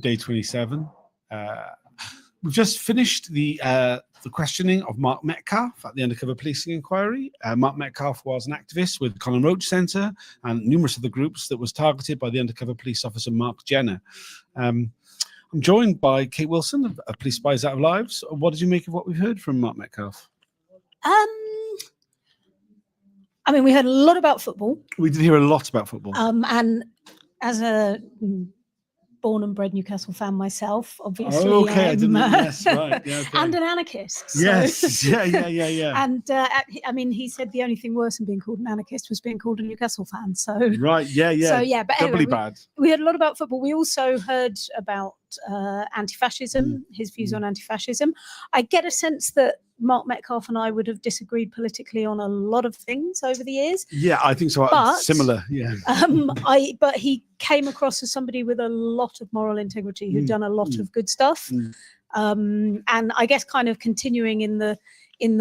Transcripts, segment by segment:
Day 27. We've just finished the questioning of Mark Metcalf at the undercover policing inquiry. Mark Metcalf was an activist with the Colin Roach Centre and numerous other groups that was targeted by the undercover police officer Mark Jenner. I'm joined by Kate Wilson of Police Spies Out of Lives. What did you make of what we've heard from Mark Metcalf? I mean, we heard a lot about football. We did hear a lot about football. And as a born and bred Newcastle fan myself, obviously. Oh, okay, I didn't know. Yes, right. Yeah, okay. And an anarchist. So. Yes, yeah. And I mean, he said the only thing worse than being called an anarchist was being called a Newcastle fan. So right, yeah. So yeah, but doubly anyway, bad. We heard a lot about football. We also heard about anti-fascism, his views on anti-fascism. I get a sense that Mark Metcalf and I would have disagreed politically on a lot of things over the years. Yeah, I think so. But, similar, yeah. But he came across as somebody with a lot of moral integrity who'd done a lot of good stuff. And I guess kind of continuing in the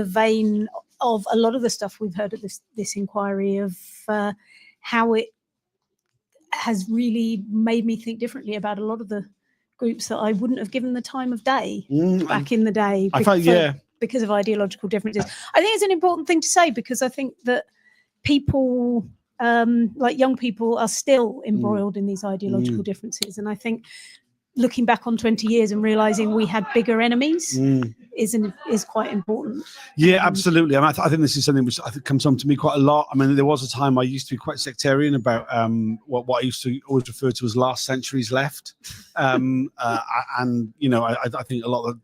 vein of a lot of the stuff we've heard at this inquiry of how it has really made me think differently about a lot of the groups that I wouldn't have given the time of day back in the day. Because of ideological differences. I think it's an important thing to say because I think that people, like young people, are still embroiled in these ideological differences. And I think looking back on 20 years and realizing we had bigger enemies is quite important. Yeah, absolutely. I mean, I think this is something which I think comes on to me quite a lot. I mean, there was a time I used to be quite sectarian about what I used to always refer to as last century's left. And, you know, I think a lot of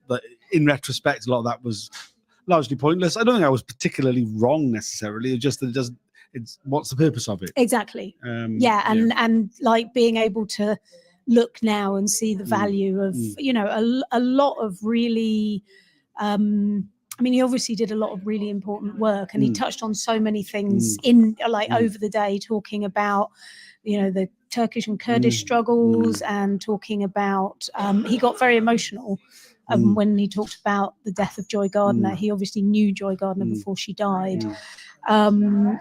in retrospect, a lot of that was largely pointless. I don't think I was particularly wrong necessarily. It's just that it doesn't. It's what's the purpose of it? Exactly. And like being able to look now and see the value of you know a lot of really. I mean, he obviously did a lot of really important work, and he touched on so many things in like over the day, talking about you know the Turkish and Kurdish struggles, and talking about. He got very emotional. When he talked about the death of Joy Gardner, he obviously knew Joy Gardner before she died, and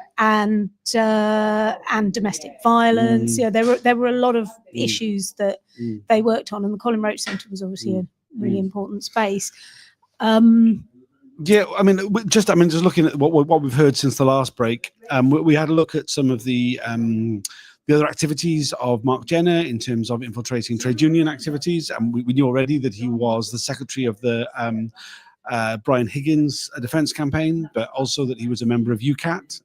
domestic violence. Yeah, there were a lot of issues that they worked on, and the Colin Roach Centre was obviously a really important space. Yeah, I mean, just looking at what we've heard since the last break, we had a look at some of the other activities of Mark Jenner in terms of infiltrating trade union activities. And we knew already that he was the secretary of the Brian Higgins defence campaign, but also that he was a member of UCAT.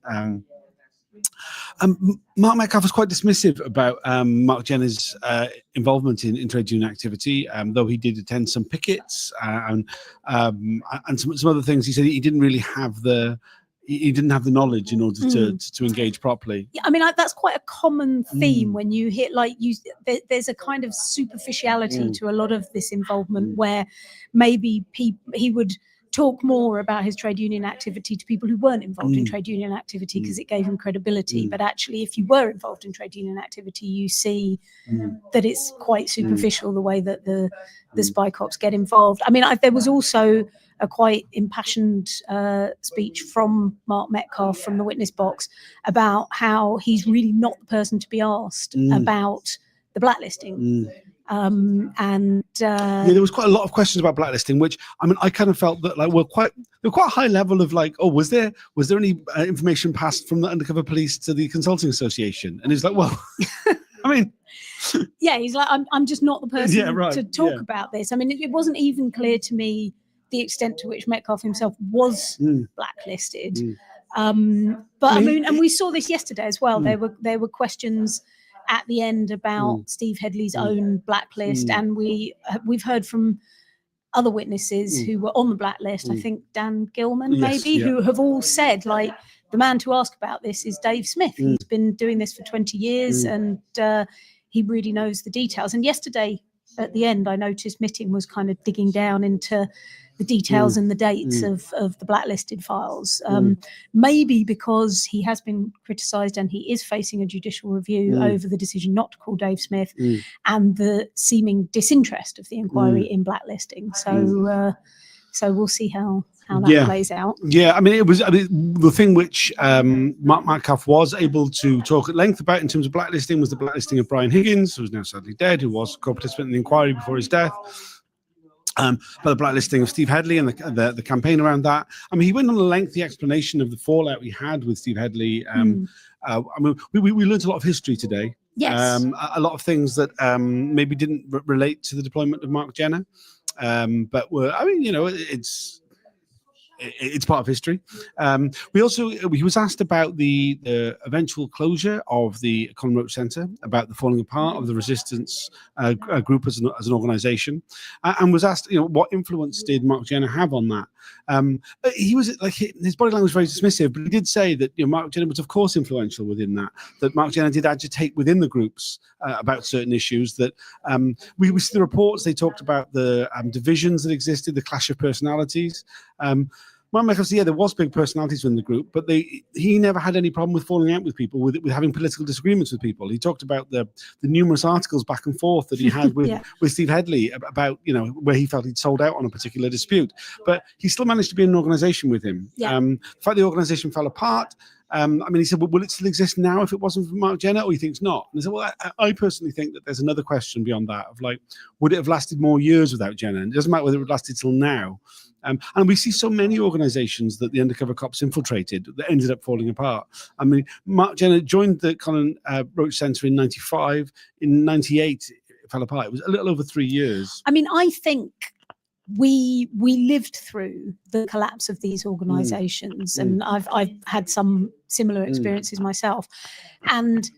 Mark Metcalf was quite dismissive about Mark Jenner's involvement in trade union activity, though he did attend some pickets and some other things. He said he didn't really have he didn't have the knowledge in order to engage properly. Yeah, I mean, that's quite a common theme when you hit there's a kind of superficiality to a lot of this involvement where maybe he would talk more about his trade union activity to people who weren't involved in trade union activity because it gave him credibility. But actually, if you were involved in trade union activity, you see that it's quite superficial the way that the spy cops get involved. I mean, there was also a quite impassioned speech from Mark Metcalf from the witness box about how he's really not the person to be asked about the blacklisting. There was quite a lot of questions about blacklisting, which I mean, I kind of felt that like we're quite high level of like, oh, was there any information passed from the undercover police to the Consulting Association? And he's like, well, I mean. Yeah, he's like, I'm just not the person to talk about this. I mean, it wasn't even clear to me the extent to which Metcalf himself was blacklisted. But I mean, and we saw this yesterday as well. There were questions at the end about Steve Headley's own blacklist, and we've heard from other witnesses who were on the blacklist. I think Dan Gilman, who have all said like the man to ask about this is Dave Smith. He's been doing this for 20 years, and he really knows the details. And yesterday at the end, I noticed Mitting was kind of digging down into the details and the dates of the blacklisted files, maybe because he has been criticised and he is facing a judicial review over the decision not to call Dave Smith and the seeming disinterest of the inquiry in blacklisting. So So we'll see how that plays out. Yeah, I mean, the thing which Mark Metcalf was able to talk at length about in terms of blacklisting was the blacklisting of Brian Higgins, who's now sadly dead, who was a co-participant in the inquiry before his death. But the blacklisting of Steve Headley and the campaign around that. I mean, he went on a lengthy explanation of the fallout we had with Steve Headley. I mean, we learned a lot of history today. Yes. A lot of things that maybe didn't relate to the deployment of Mark Jenner, but were, I mean, you know, it's part of history. He was asked about the eventual closure of the Colin Roach Centre, about the falling apart of the resistance group as an organisation, and was asked, you know, what influence did Mark Jenner have on that? He was like, his body language was very dismissive, but he did say that, you know, Mark Jenner was of course influential within that. That Mark Jenner did agitate within the groups about certain issues. That we see the reports. They talked about the divisions that existed, the clash of personalities. Mark Metcalf said, yeah, there was big personalities in the group, but he never had any problem with falling out with people, with having political disagreements with people. He talked about the numerous articles back and forth that he had with Steve Headley about, you know, where he felt he'd sold out on a particular dispute. But he still managed to be in an organisation with him. The fact the organisation fell apart, I mean, he said, well, will it still exist now if it wasn't for Mark Jenner, or he thinks not? And I said, well, I personally think that there's another question beyond that of like, would it have lasted more years without Jenner? And it doesn't matter whether it lasted till now. And we see so many organisations that the undercover cops infiltrated that ended up falling apart. I mean, Mark Jenner joined the Colin Roach Centre in 95. In 98, it fell apart. It was a little over 3 years. I mean, I think we lived through the collapse of these organisations, and I've had some similar experiences myself. And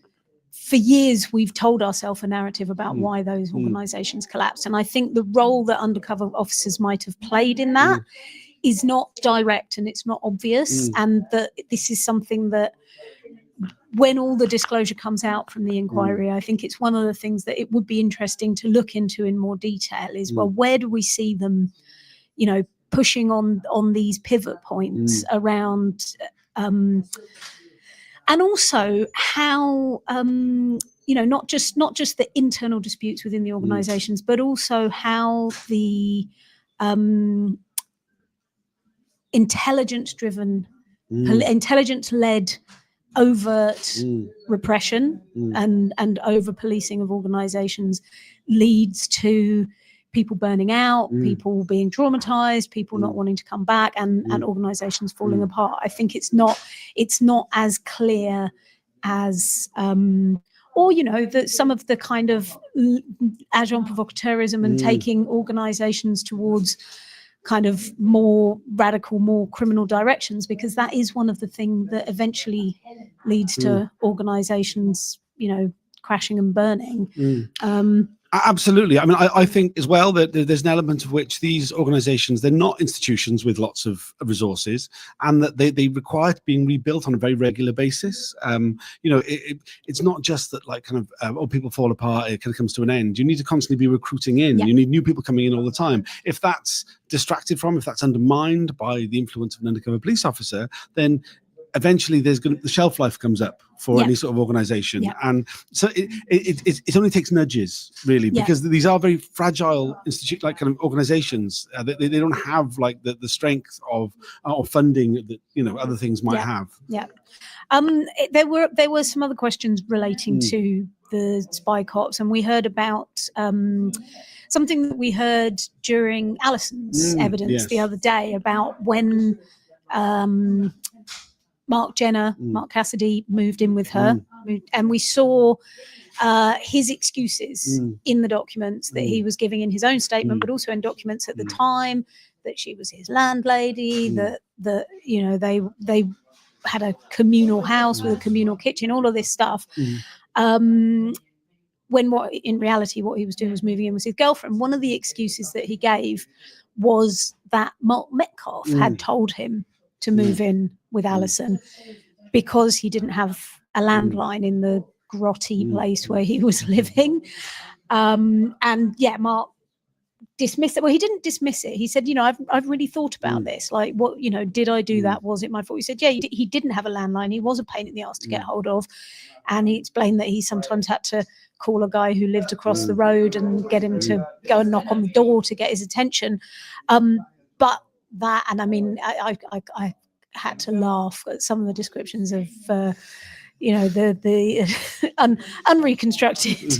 for years, we've told ourselves a narrative about why those organisations collapsed. And I think the role that undercover officers might have played in that is not direct and it's not obvious. And that this is something that, when all the disclosure comes out from the inquiry, I think it's one of the things that it would be interesting to look into in more detail is, well, where do we see them, you know, pushing on these pivot points around, and also how, you know, not just the internal disputes within the organisations, but also how the intelligence-driven, intelligence-led overt repression and over policing of organisations leads to people burning out, people being traumatized, people not wanting to come back, and organisations falling apart. I think it's not as clear as or, you know, that some of the kind of agent provocateurism and taking organisations towards kind of more radical, more criminal directions, because that is one of the things that eventually leads to organisations, you know, crashing and burning. Absolutely. I mean, I think as well that there's an element of which these organizations, they're not institutions with lots of resources, and that they require being rebuilt on a very regular basis. You know, it's not just that like kind of, people fall apart, it kind of comes to an end. You need to constantly be recruiting in. You need new people coming in all the time. If that's distracted from, if that's undermined by the influence of an undercover police officer, then eventually the shelf life comes up for any sort of organization. And so it only takes nudges, really, because these are very fragile like kind of organizations. They don't have like the strength of or funding that, you know, other things might have. There were some other questions relating to the spy cops, and we heard about something that we heard during Alison's evidence the other day about when Mark Jenner, Mark Cassidy moved in with her, and we saw his excuses in the documents that he was giving in his own statement, but also in documents at the time, that she was his landlady, that you know, they had a communal house with a communal kitchen, all of this stuff. When in reality what he was doing was moving in with his girlfriend. One of the excuses that he gave was that Mark Metcalf had told him to move in with Alison because he didn't have a landline in the grotty place where he was living. And Mark dismissed it. Well, he didn't dismiss it. He said, you know, I've really thought about this. Like, what, you know, did I do that? Was it my fault? He said, yeah, he didn't have a landline. He was a pain in the ass to get hold of. And he explained that he sometimes had to call a guy who lived across the road and get him to go and knock on the door to get his attention. But that, and I mean, I had to laugh at some of the descriptions of the unreconstructed.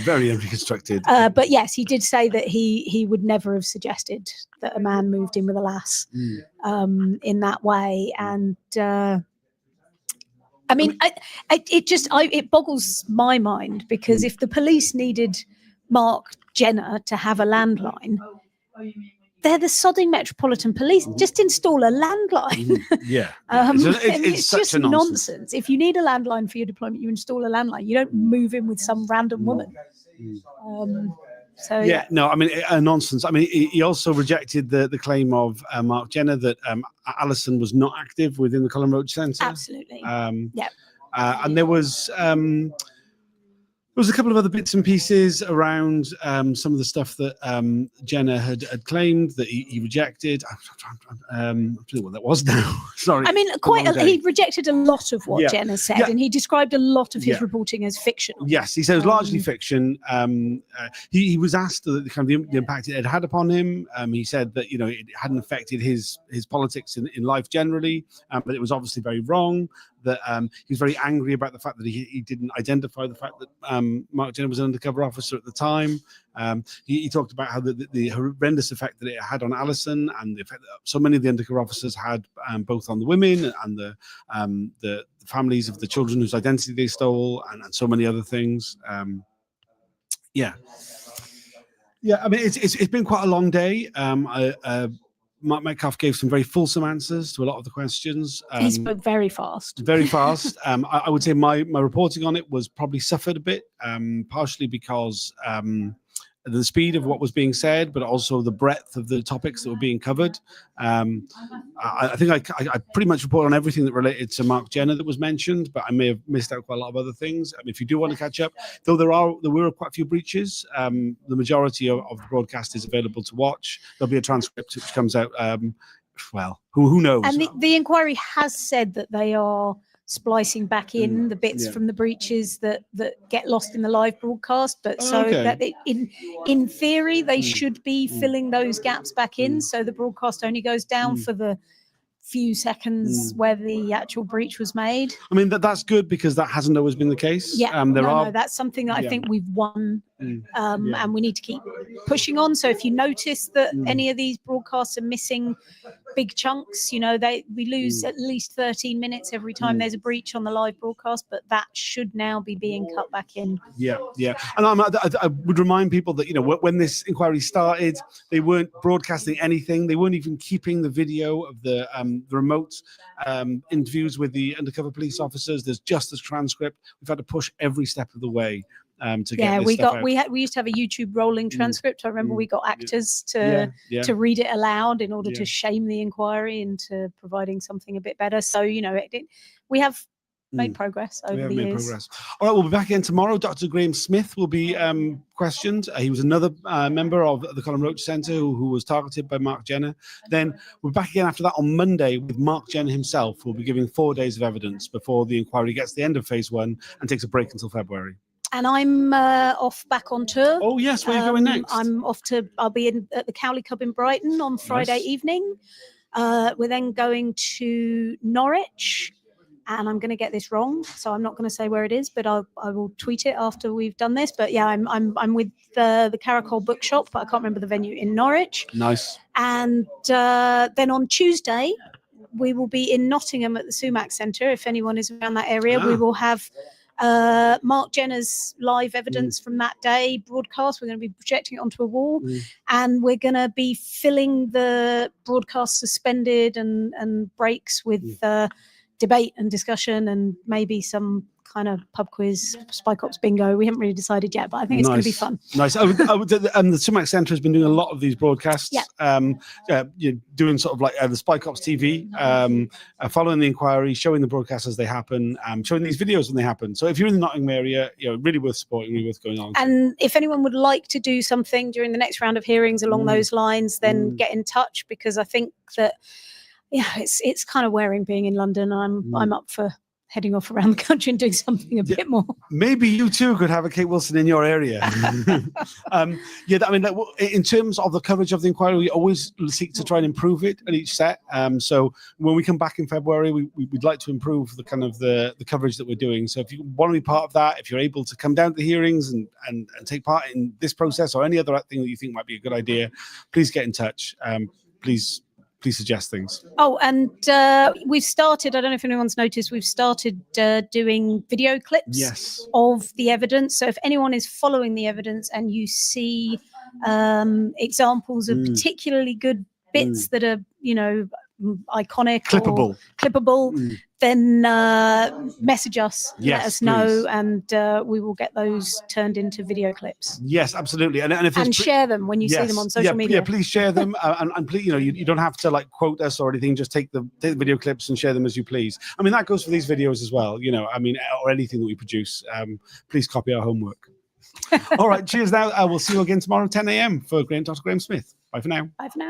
Very unreconstructed. But yes, he did say that he would never have suggested that a man moved in with a lass in that way. And I mean, it boggles my mind, because if the police needed Mark Jenner to have a landline, they're the sodding Metropolitan Police. Just install a landline. It's just nonsense. If you need a landline for your deployment, you install a landline. You don't move in with some random woman. I mean, a nonsense. I mean, he also rejected the claim of Mark Jenner that Alison was not active within the Colin Roach Centre. Absolutely. And there was a couple of other bits and pieces around some of the stuff that Jenner had claimed that he rejected. I'm not sure what that was now. Sorry. I mean, he rejected a lot of what Jenner said, and he described a lot of his reporting as fictional. Yes, he said it was largely fiction. He was asked the impact it had had upon him. He said that it hadn't affected his politics in life generally, but it was obviously very wrong. That he was very angry about the fact that he didn't identify the fact that Mark Jenner was an undercover officer at the time. He talked about how the horrendous effect that it had on Alison, and the effect that so many of the undercover officers had both on the women and the families of the children whose identity they stole, and so many other things. I mean, it's been quite a long day. Mark Metcalf gave some very fulsome answers to a lot of the questions. He spoke very fast. Very fast. I would say my reporting on it was probably suffered a bit, partially because the speed of what was being said, but also the breadth of the topics that were being covered. I think I pretty much reported on everything that related to Mark Jenner that was mentioned, but I may have missed out quite a lot of other things. I mean, if you do want to catch up, though there were quite a few breaches, the majority of the broadcast is available to watch. There'll be a transcript which comes out, who knows? And the inquiry has said that they are splicing back in the bits from the breaches that get lost in the live broadcast, but that in theory they should be filling those gaps back in, so the broadcast only goes down for the few seconds where the actual breach was made. I mean, that's good, because that hasn't always been the case. That's something that I think we've won, and we need to keep pushing on. So if you notice that any of these broadcasts are missing big chunks, we lose at least 13 minutes every time there's a breach on the live broadcast, but that should now be being cut back in. And I would remind people that when this inquiry started, they weren't broadcasting anything. They weren't even keeping the video of the remote interviews with the undercover police officers. There's just a transcript. We've had to push every step of the way to get this stuff out. We used to have a YouTube rolling transcript. I remember we got actors to read it aloud in order to shame the inquiry into providing something a bit better. So we have made progress over the years. All right, we'll be back again tomorrow. Dr. Graham Smith will be questioned. He was another member of the Colin Roach Centre who was targeted by Mark Jenner. Then we're back again after that on Monday with Mark Jenner himself, who will be giving 4 days of evidence before the inquiry gets to the end of phase 1 and takes a break until February. And I'm off back on tour. Oh yes, where are you going next? I'll be at the Cowley Club in Brighton on Friday evening. We're then going to Norwich, and I'm going to get this wrong, so I'm not going to say where it is, but I will tweet it after we've done this. But yeah, I'm with the Caracol Bookshop, but I can't remember the venue, in Norwich. Nice. And then on Tuesday, we will be in Nottingham at the Sumac Centre. If anyone is around that area, we will have Mark Jenner's live evidence from that day broadcast. We're going to be projecting it onto a wall, and we're going to be filling the broadcast suspended and breaks with debate and discussion, and maybe some kind of pub quiz, Spike Ops bingo. We haven't really decided yet, but I think it's going to be fun. Nice. The Sumac Centre has been doing a lot of these broadcasts. Doing sort of like the Spike Ops TV, following the inquiry, showing the broadcasts as they happen, showing these videos when they happen. So if you're in the Nottingham area, really worth supporting, really worth going on. And if anyone would like to do something during the next round of hearings along those lines, then get in touch, because I think that it's kind of wearing being in London. I'm up for heading off around the country and doing something a bit more. Maybe you too could have a Kate Wilson in your area. I mean, in terms of the coverage of the inquiry, we always seek to try and improve it at each set. So when we come back in February, we'd like to improve the kind of the coverage that we're doing. So if you want to be part of that, if you're able to come down to the hearings and take part in this process or any other thing that you think might be a good idea, please get in touch. Please suggest things. Oh, and we've started, I don't know if anyone's noticed, we've started doing video clips of the evidence. So if anyone is following the evidence and you see examples of particularly good bits that are, iconic, clippable, then message us, let us know, and we will get those turned into video clips. Yes, absolutely, and share them when you see them on social media. Yeah, please share them, and please, you don't have to quote us or anything. Just take the video clips and share them as you please. I mean, that goes for these videos as well. Or anything that we produce. Please copy our homework. All right, cheers. Now I will see you again tomorrow at 10 a.m. for Dr. Graham Smith. Bye for now. Bye for now.